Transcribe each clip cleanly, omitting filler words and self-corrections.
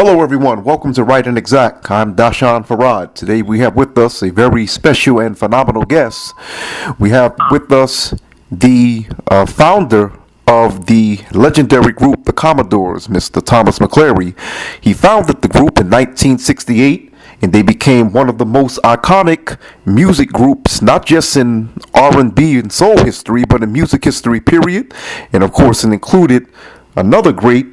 Hello, everyone. Welcome to Right and Exact. I'm Doshon Farad. Today we have with us a very special and phenomenal guest. We have with us the founder of the legendary group, the Commodores, Mr. Thomas McClary. He founded the group in 1968, and they became one of the most iconic music groups, not just in R&B and soul history, but in music history, period. And of course, it included another great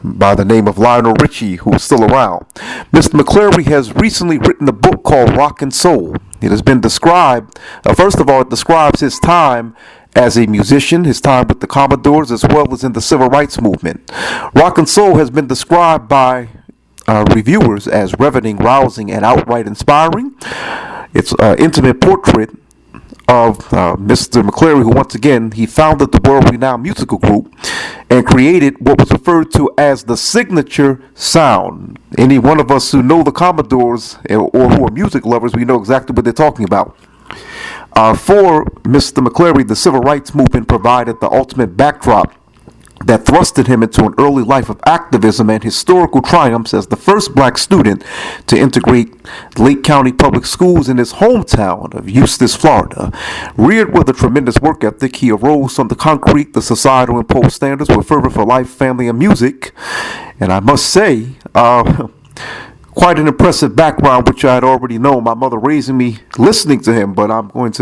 by the name of Lionel Richie, who is still around. Mr. McClary has recently written a book called Rock and Soul. It has been described, first of all, it describes his time as a musician, his time with the Commodores, as well as in the civil rights movement. Rock and Soul has been described by reviewers as riveting, rousing, and outright inspiring. It's an intimate portrait of Mr. McClary, who once again, he founded the world-renowned musical group and created what was referred to as the signature sound. Any one of us who know the Commodores or who are music lovers, we know exactly what they're talking about. For Mr. McClary, the civil rights movement provided the ultimate backdrop that thrusted him into an early life of activism and historical triumphs as the first black student to integrate Lake County Public Schools in his hometown of Eustis, Florida. Reared with a tremendous work ethic, he arose from the concrete, the societal imposed standards with fervor for life, family, and music. And I must say, quite an impressive background, which I had already known. My mother raising me listening to him, but we're going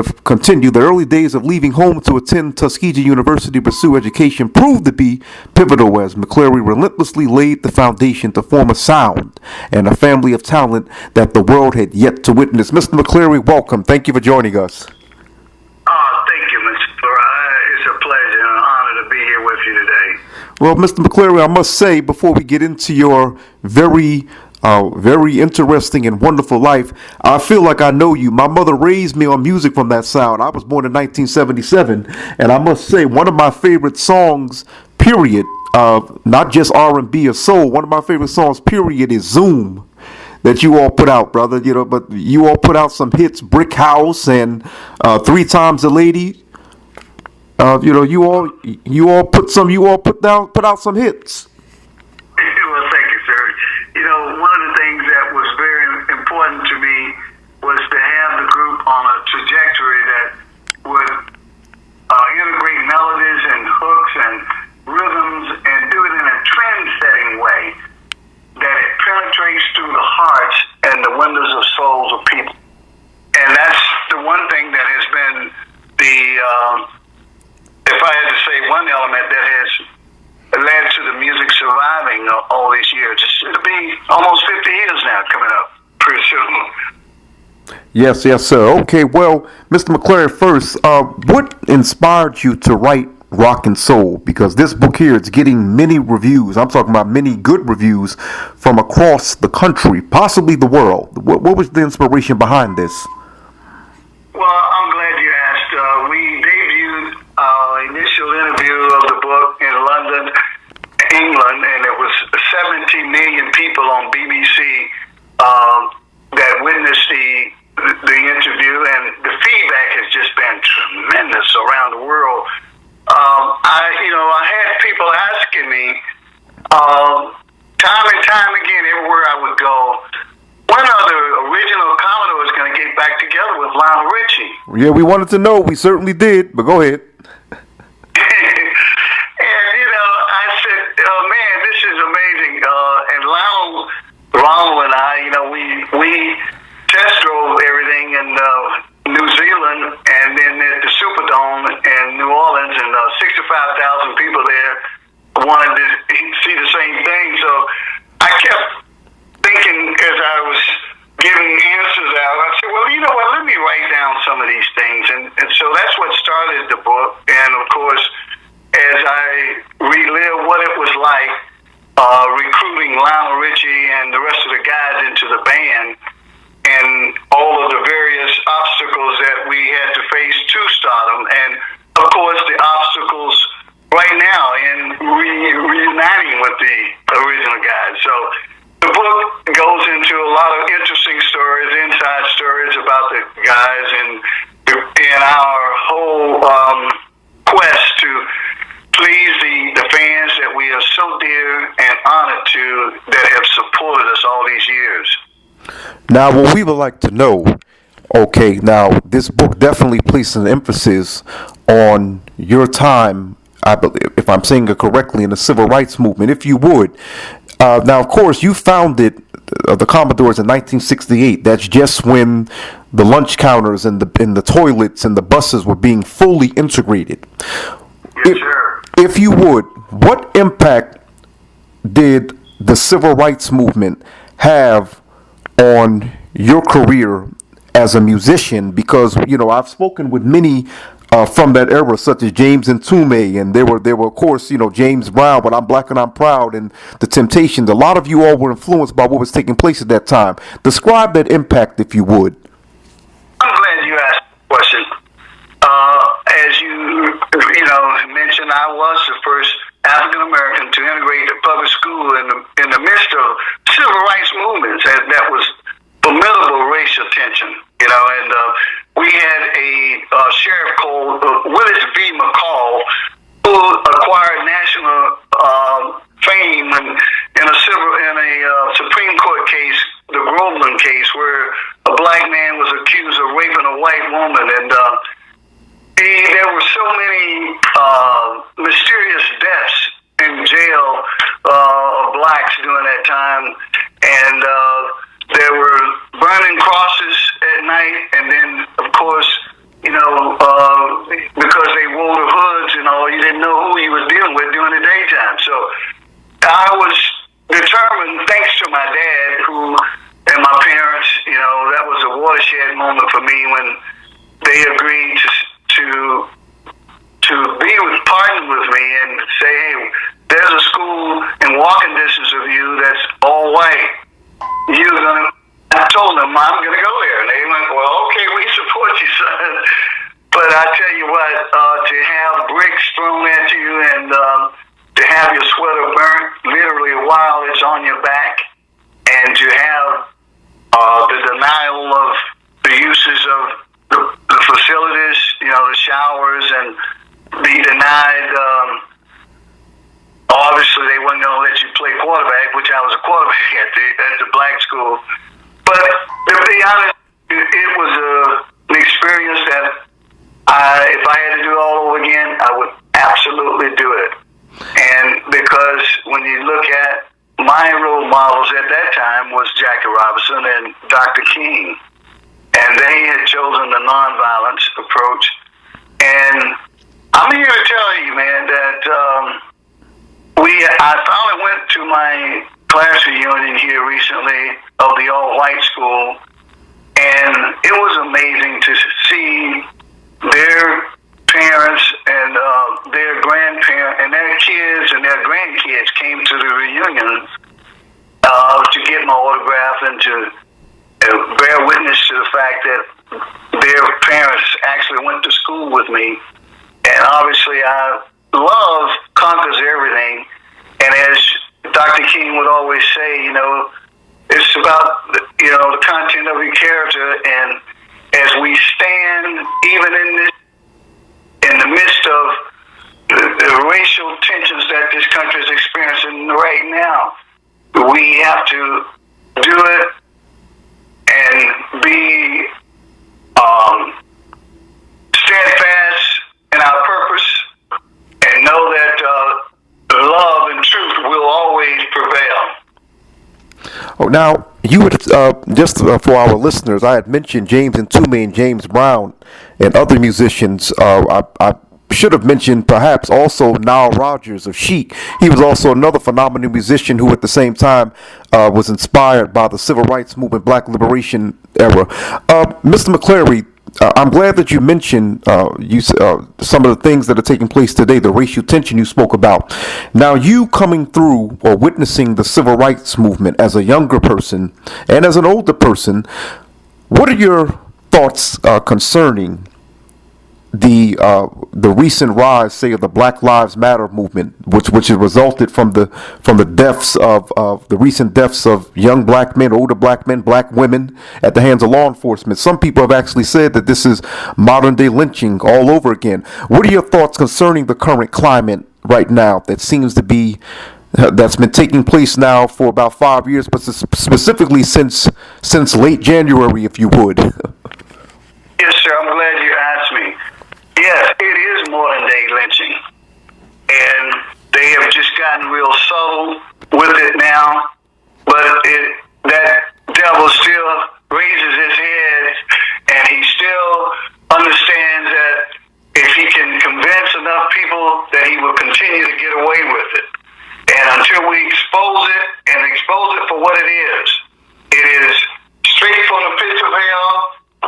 to continue. The early days of leaving home to attend Tuskegee University to pursue education proved to be pivotal as McClary relentlessly laid the foundation to form a sound and a family of talent that the world had yet to witness. Mr. McClary, welcome. Thank you for joining us. Thank you, Mr. Farad. It's a pleasure and an honor to be here with you today. Well, Mr. McClary, I must say, before we get into your very interesting and wonderful life, I feel like I know you. My mother raised me on music from that sound. I was born in 1977, and I must say, one of my favorite songs, period, not just R&B or soul, one of my favorite songs, period, is Zoom, that you all put out, brother. But you all put out some hits, Brick House and Three Times a Lady. You all put out some hits. Well, thank you, sir. One of the things that was very important to me was to have the group on a trajectory that would integrate melodies and hooks and rhythms and do it in a trend-setting way that it penetrates through the hearts and the windows of souls of people. And that's the one thing that has been if I had to say one element that has led to the music surviving all these years. It'll be almost 50 years now coming up pretty soon. Yes, sir. Okay, well, Mr. McClary, first, what inspired you to write Rock and Soul? Because this book here, it's getting many reviews. I'm talking about many good reviews from across the country, possibly the world. What was the inspiration behind this? Well, I'm glad you asked. We debuted our initial interview of the book in London, England, and it was 17 million people on BBC that witnessed the interview, and the feedback has just been tremendous around the world. I had people asking me time and time again, everywhere I would go, when are the original Commodores going to get back together with Lionel Richie? Yeah, we wanted to know. We certainly did, but go ahead. And, I said, man, this is amazing. And Ronald and I, we test drove everything in New Zealand and then at the Superdome in New Orleans, and 65,000 people there wanted to see the same thing. So I kept thinking as I was giving answers out, I said, well, you know what, let me write down some of these things. And so that's what started the book. And, of course, as I relive what it was like recruiting Lionel Richie and the rest of the guys into the band and all of the various obstacles that we had to face to stardom, and, of course, the obstacles right now in reuniting with the original guys. So the book goes into a lot of interesting stories, inside stories about the guys and our whole quest to please the fans that we are so dear and honored to Now, what we would like to know, okay, now this book definitely places an emphasis on your time, I believe, if I'm saying it correctly, in the civil rights movement. If you would, now of course you founded the Commodores in 1968. That's just when the lunch counters and the toilets and the buses were being fully integrated. Yes, sir. If you would, what impact did the civil rights movement have on your career as a musician? Because I've spoken with many from that era, such as James and Tume, and there were of course James Brown, But I'm Black and I'm Proud, and The Temptations. A lot of you all were influenced by what was taking place at that time. Describe that impact, if you would. I'm glad you asked the question. As you mentioned, I was the first African American to integrate the public school in the midst of civil rights movements, and that was formidable racial tension. And we had a sheriff called Willis V. McCall, who acquired national fame in a Supreme Court case, the Groveland case, where a black man was accused of raping a white woman, and there were so many mysterious deaths in jail of blacks during that time, and there were burning crosses at night, and then, of course, because they wore the hoods and all, you didn't know who you were dealing with during the daytime. So I was determined, thanks to my dad and my parents, that was a watershed moment for me when they agreed to partner with me and say, hey, there's a school in walking distance of you that's all white. I told them, I'm going to go there. And they went, well, okay, we support you, son. But I tell you what, to have bricks thrown at you and to have your sweater burnt literally while it's on your back, and to have the denial of the uses of the facilities, the showers, and be denied. Obviously, they weren't going to let you play quarterback, which I was a quarterback at the black school. But to be honest, it was an experience that if I had to do it all over again, I would absolutely do it. And because when you look at my role models at that time was Jackie Robinson and Dr. King, and they had chosen the nonviolence approach. And I'm here to tell you, man, that I finally went to my class reunion here recently of the all-white school, and it was amazing to see their parents and their grandparents and their kids and their grandkids came to the reunion to get my autograph and to bear witness to the fact that their parents actually went to school with me. And obviously, love conquers everything. And as Dr. King would always say, it's about the content of your character. And as we stand, even in the midst of the racial tensions that this country is experiencing right now, we have to do it and be steadfast in our purpose, and know that love and truth will always prevail. Oh, now you would just for our listeners, I had mentioned James and Tume and James Brown and other musicians. I should have mentioned perhaps also Nile Rodgers of Chic. He was also another phenomenal musician who at the same time was inspired by the civil rights movement, black liberation era. Mr. McClary, I'm glad that you mentioned some of the things that are taking place today, the racial tension you spoke about. Now, you coming through or witnessing the civil rights movement as a younger person and as an older person, what are your thoughts concerning the recent rise, say, of the Black Lives Matter movement, which has resulted from the deaths of the recent deaths of young black men, older black men, black women at the hands of law enforcement? Some people have actually said that this is modern day lynching all over again. What are your thoughts concerning the current climate right now that seems to be that's been taking place now for about 5 years, but specifically since late January, if you would. Yes, sir. I'm glad you asked me. Yes, it is modern day lynching, and they have just gotten real subtle with it now. But that devil still raises his head, and he still understands that if he can convince enough people, that he will continue to get away with it. And until we expose it and expose it for what it is straight from the pits of hell,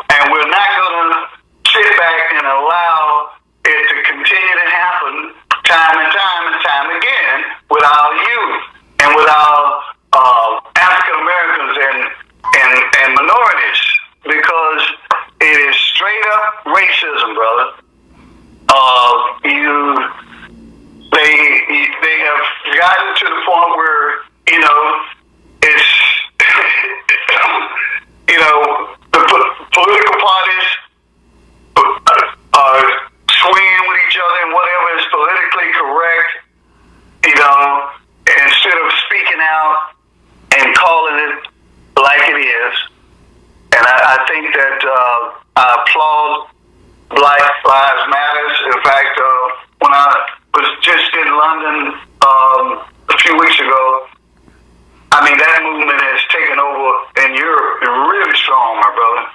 and we're not going to sit back and allow it to continue to happen time and time and time again with our youth and with our African Americans and minorities, because it is straight up racism, brother. They have gotten to the point where it's the political parties are swinging with each other and whatever is politically correct, instead of speaking out and calling it like it is. And I think that I applaud Black Lives Matters. In fact, when I was just in London a few weeks ago, I mean, that movement has taken over in Europe really strong, my brother.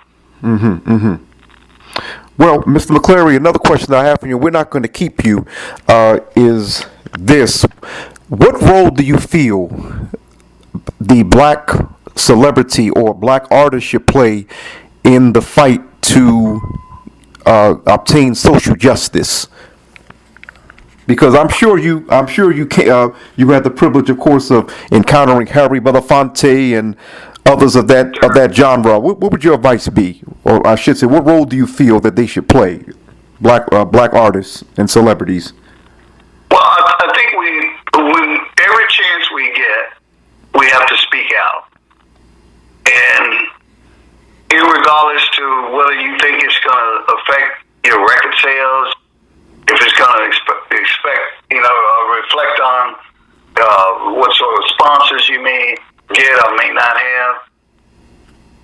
Well, Mr. McClary, another question I have for you, we're not going to keep you, is this. What role do you feel the black celebrity or black artist should play in the fight to obtain social justice? Because I'm sure you you had the privilege, of course, of encountering Harry Belafonte and others of that genre. What would your advice be, or I should say, what role do you feel that they should play, black artists and celebrities? Well, I think when every chance we get, we have to speak out, and irregardless to whether you think it's going to affect your record sales, if it's going to reflect on what sort of sponsors you may get or may not have.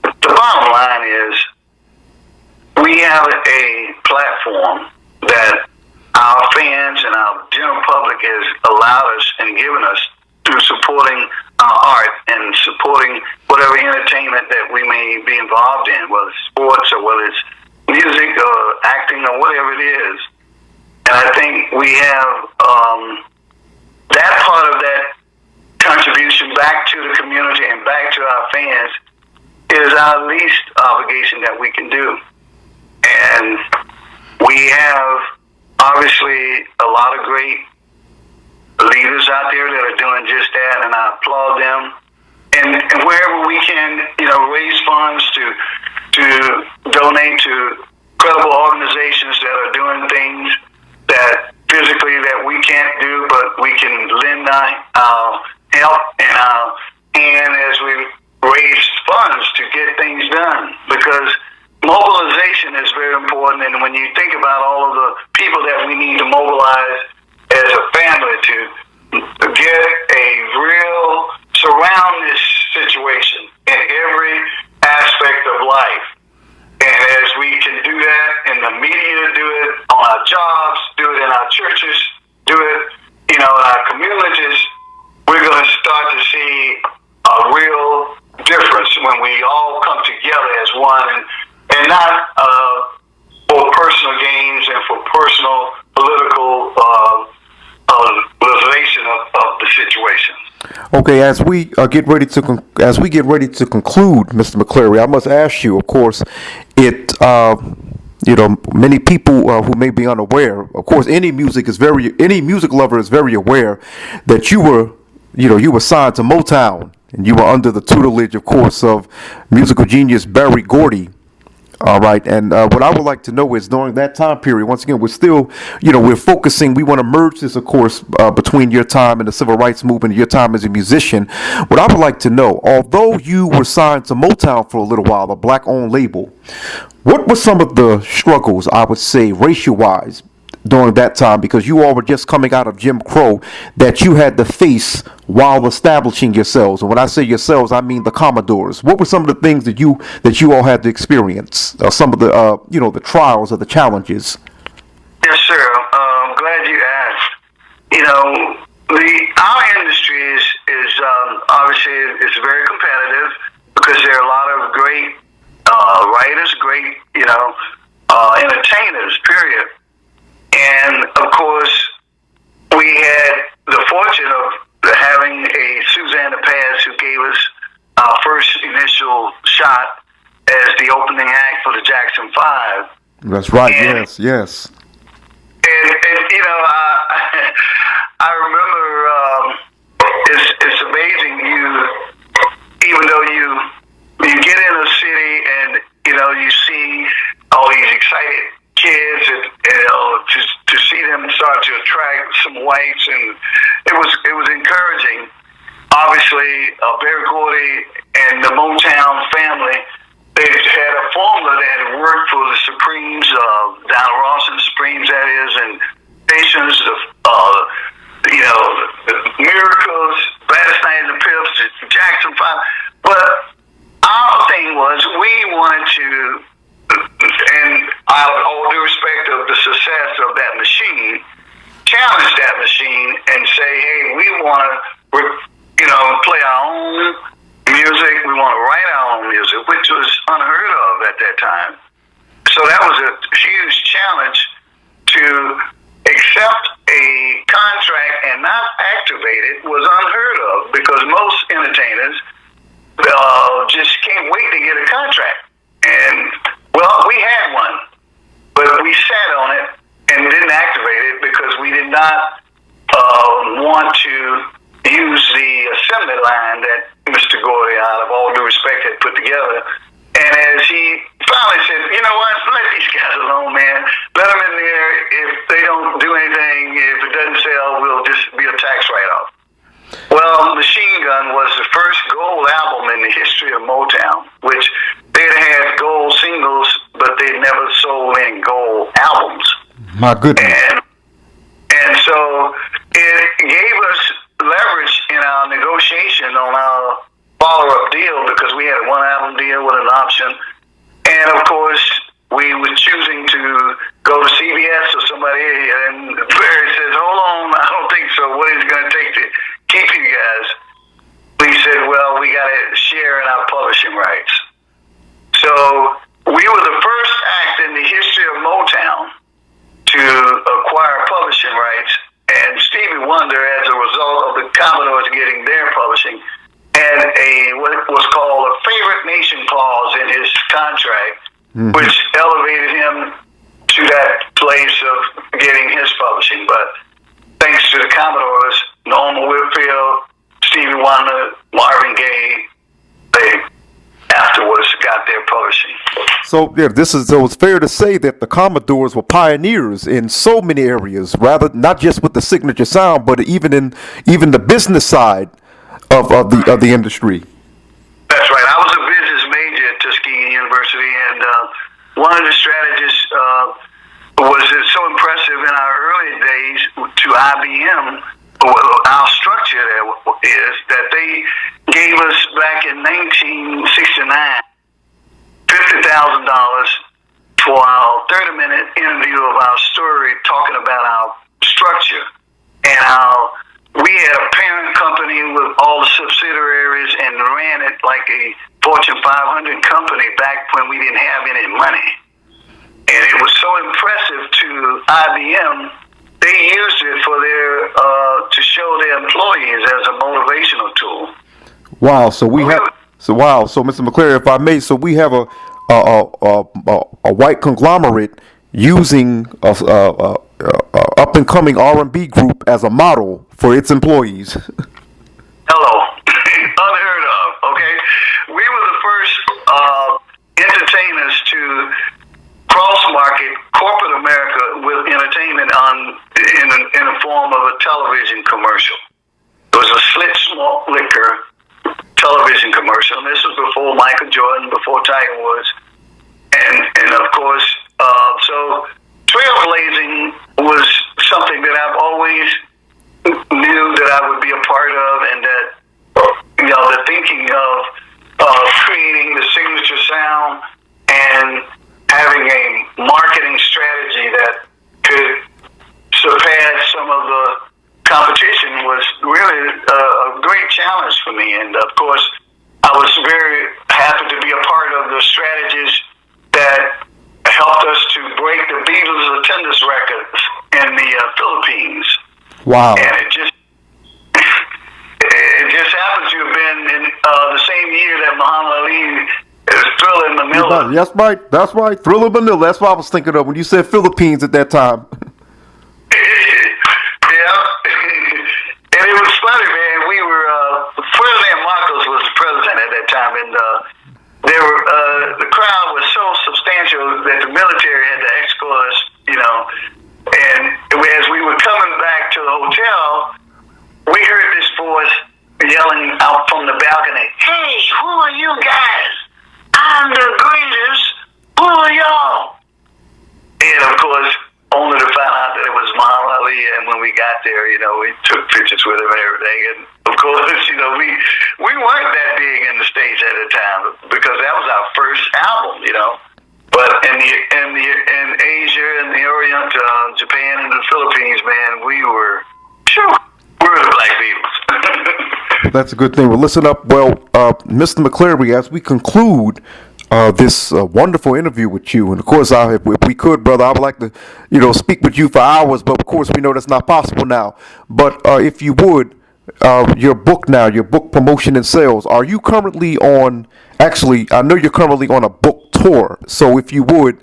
The bottom line is we have a platform that our fans and our general public has allowed us and given us through supporting our art and supporting whatever entertainment that we may be involved in, whether it's sports or whether it's music or acting or whatever it is. And I think we have that part of that contribution back to the community and back to our fans is our least obligation that we can do. And we have obviously a lot of great leaders out there that are doing just that, and I applaud them. And wherever we can, raise funds to donate to credible organizations that are doing things that physically that we can't do, but we can lend our help and our hand as we raise funds to get things done. Because mobilization is very important, and when you think about all of the people that we need to mobilize as a family to get a real surround this situation in every aspect of life. And as we can do that in the media, do it on our jobs, do it in our churches, do it, in our communities, we're going to start to see a real difference when we all come together as one, and not for personal gains and for personal political realization of the situation. Okay, as we get ready to conclude, Mr. McClary, I must ask you. Of course, many people who may be unaware. Of course, any music lover is very aware that you were signed to Motown, and you were under the tutelage, of course, of musical genius Berry Gordy. All right, and what I would like to know is during that time period, once again, we're still, we're focusing, we want to merge this, of course, between your time and the civil rights movement, your time as a musician. What I would like to know, although you were signed to Motown for a little while, a black-owned label, what were some of the struggles, I would say, racial-wise, during that time, because you all were just coming out of Jim Crow, that you had to face while establishing yourselves? And when I say yourselves, I mean the Commodores. What were some of the things that you all had to experience? Some of the the trials or the challenges? Yes, sir. Glad you asked. Our industry is obviously it's very competitive because there are a lot of great writers, great entertainers. Period. And of course, we had the fortune of having a Susanna Paz who gave us our first initial shot as the opening act for the Jackson 5. That's right. And, yes. And I remember it's amazing. Even though you get in a city and you see all these excited kids and to see them start to attract some whites, and it was encouraging. Obviously, Barry Gordy and the Motown family, they had a formula that had worked for the Supremes, Donald Ross and the Supremes, that is, and stations of the Miracles, Gladys Knight and the Pips, the Jackson 5. But our thing was we wanted to, and out of all due respect of the success of that machine, challenge that machine and say, hey, we want to, play our own music. We want to write our own music, which was unheard of at that time. So that was a huge challenge to accept a contract and not activate it was unheard of, because most entertainers just can't wait to get a contract. And, well, we had one, but we sat on it and didn't activate it because we did not want to use the assembly line that Mr. Gordy, out of all due respect, had put together. And as he finally said, you know what, let these guys alone, man. Let them in there. If they don't do anything, if it doesn't sell, we'll just be a tax write-off. Well, Machine Gun was the first gold album in the history of Motown, which they'd had gold singles, but they'd never sold any gold albums. My goodness. And so it gave us leverage in our negotiation on our follow-up deal, because we had a one-album deal with an option. And, of course, we were choosing to go to CBS or somebody, and Barry says, hold on, I don't think so. What is it going to take to keep you guys? We said, well, we got to share in our publishing rights. So we were the first act in the history of Motown to acquire publishing rights. And Stevie Wonder, as a result of the Commodores getting their publishing, had what was called a favorite nation clause in his contract, which elevated him to that place of getting his publishing. But thanks to the Commodores, Norman Whitfield, Stevie Wonder, Marvin Gaye, they afterwards got their publishing. So it's fair to say that the Commodores were pioneers in so many areas, rather not just with the signature sound, but even the business side of the industry. That's right. I was a business major at Tuskegee University, and one of the strategists was so impressive in our early days to IBM. Our structure there is that they gave us back in 1969 $50,000 for our 30-minute interview of our story, talking about our structure and how we had a parent company with all the subsidiaries and ran it like a Fortune 500 company back when we didn't have any money. And it was so impressive to IBM. They used it for to show their employees as a motivational tool. Wow! So Mr. McClary, if I may, so we have a white conglomerate using a up and coming R&B group as a model for its employees. Hello, unheard of. Okay, we were the first entertainers to cross-market corporate America with entertainment in the form of a television commercial. It was a Slit Small Liquor television commercial, and this was before Michael Jordan, before Tiger Woods, and of course, so trailblazing was past some of the competition was really a great challenge for me. And of course, I was very happy to be a part of the strategies that helped us to break the Beatles' attendance records in the Philippines. Wow. And it just happens to have been in the same year that Muhammad Ali is Thriller in Manila. That's right. Thriller Manila. That's what I was thinking of when you said Philippines at that time. Yeah. And it was funny, man. We were, Ferdinand Marcos was the president at that time, and the crowd was so substantial that the military had to escort us, and as we were coming back to the hotel, we heard this voice yelling out from the balcony, "Hey, who are you guys? I'm the greatest. Who are y'all?" And of course, only to find out that it was Muhammad Ali. And when we got there, we took pictures with him and everything. And of course, we weren't that big in the States at the time because that was our first album, But in Asia and the Orient, Japan and the Philippines, man, we were the Black Beatles. That's a good thing. Well, listen up. Well, Mr. McClary, as we conclude this wonderful interview with you, and of course, if we could, brother, I would like to, speak with you for hours, but of course, we know that's not possible now. But if you would, your book promotion and sales, are you currently on? Actually, I know you're currently on a book tour. So if you would,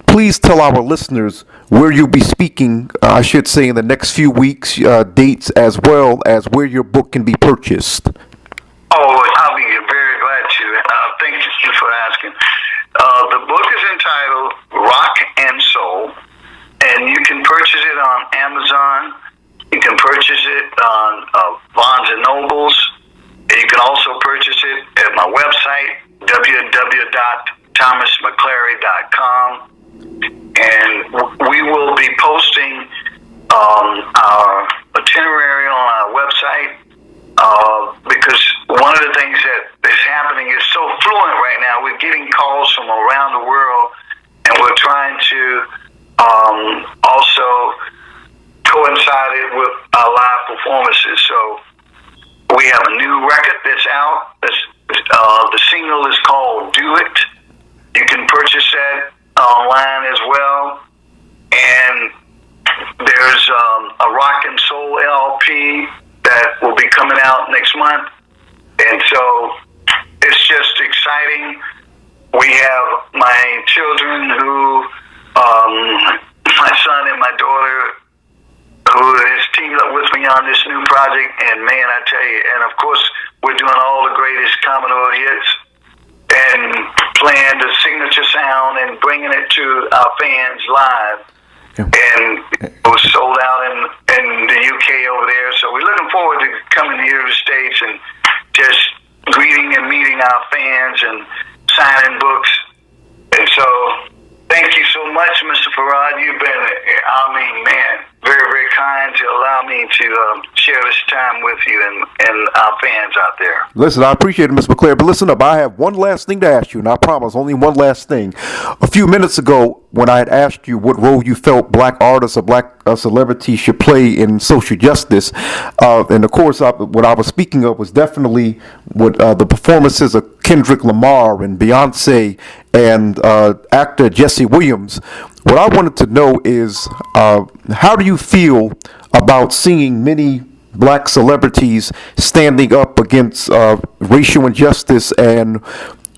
please tell our listeners where you'll be speaking, I should say, in the next few weeks, dates, as well as where your book can be purchased. Oh, I'll be very glad to. Thank you for asking. The book is entitled Rock and Soul, and you can purchase it on Amazon. You can purchase it on Barnes & Nobles. And you can also purchase it at my website, www.thomasmcclary.com. And we will be posting our itinerary on our website because one of the things that is happening is so fluent right now. We're getting calls from around the world, and we're trying to also coincide it with our live performances. So we have a new record that's out. The single is called Do It. You can purchase that online as well. And there's a Rock and Soul LP that will be coming out next month. And so it's just exciting. We have my children my son and my daughter, who has teamed up with me on this new project, and man, I tell you, and of course, we're doing all the greatest Commodore hits and playing the signature sound and bringing it to our fans live. Yeah. And it was sold out in the UK over there, so we're looking forward to coming here to the States and just greeting and meeting our fans and signing books. And so, thank you so much, Mr. Farad. You've been, very, very kind to allow me to share this time with you and our fans out there. Listen, I appreciate it, Mr. McClary, but listen up. I have one last thing to ask you, and I promise, only one last thing. A few minutes ago, when I had asked you what role you felt black artists or black celebrities should play in social justice, and of course, what I was speaking of was definitely what the performances of Kendrick Lamar and Beyonce and actor Jesse Williams. What I wanted to know is, how do you feel about seeing many black celebrities standing up against racial injustice and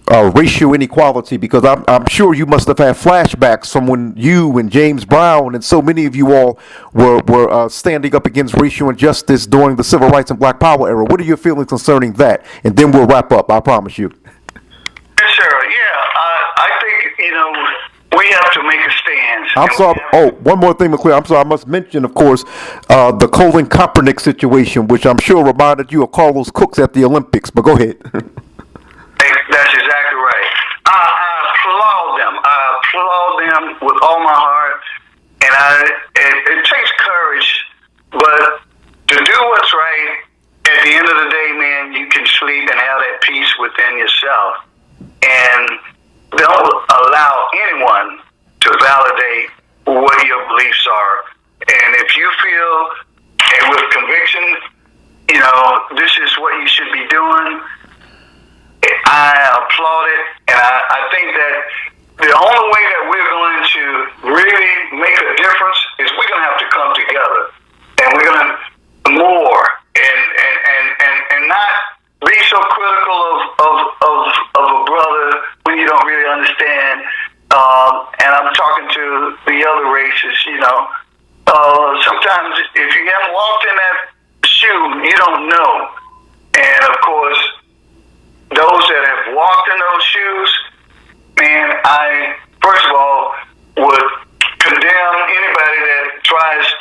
racial inequality? Because I'm sure you must have had flashbacks from when you and James Brown and so many of you all were standing up against racial injustice during the Civil Rights and Black Power era. What are your feelings concerning that? And then we'll wrap up, I promise you. Yes, sir. Yeah, I think, we have to make a stand. I'm sorry. Oh, one more thing, McClary. I'm sorry. I must mention, of course, the Colin Kaepernick situation, which I'm sure reminded you of Carlos Cooks at the Olympics. But go ahead. That's exactly right. I applaud them. I applaud them with all my heart. And it takes courage, but to do what's right, at the end of the day, man, you can sleep and have that peace within yourself. And don't allow anyone to validate what your beliefs are. And if you feel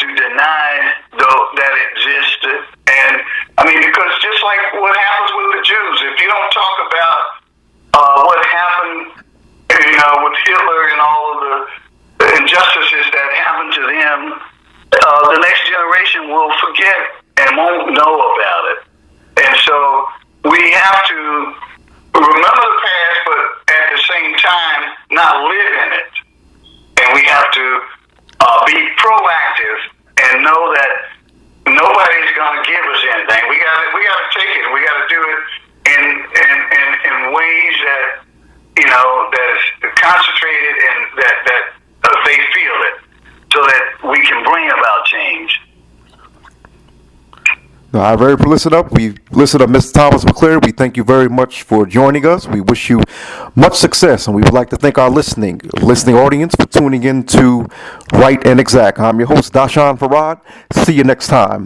to deny that it existed. And I mean, because just like what happens with the Jews, if you don't talk about what happened, with Hitler and all of the injustices that happened to them, the next generation will forget and won't know about it. And so we have to remember the past, but at the same time, not live in it. And we have to be proactive and know that nobody's going to give us anything. We got to take it. We got to do it in ways that that is concentrated and that they feel it, so that we can bring about change. Now, very listened up. We listened up, Mr. Thomas McClary. We thank you very much for joining us. We wish you much success, and we would like to thank our listening audience for tuning in to Right and Exact. I'm your host, Doshon Farad. See you next time.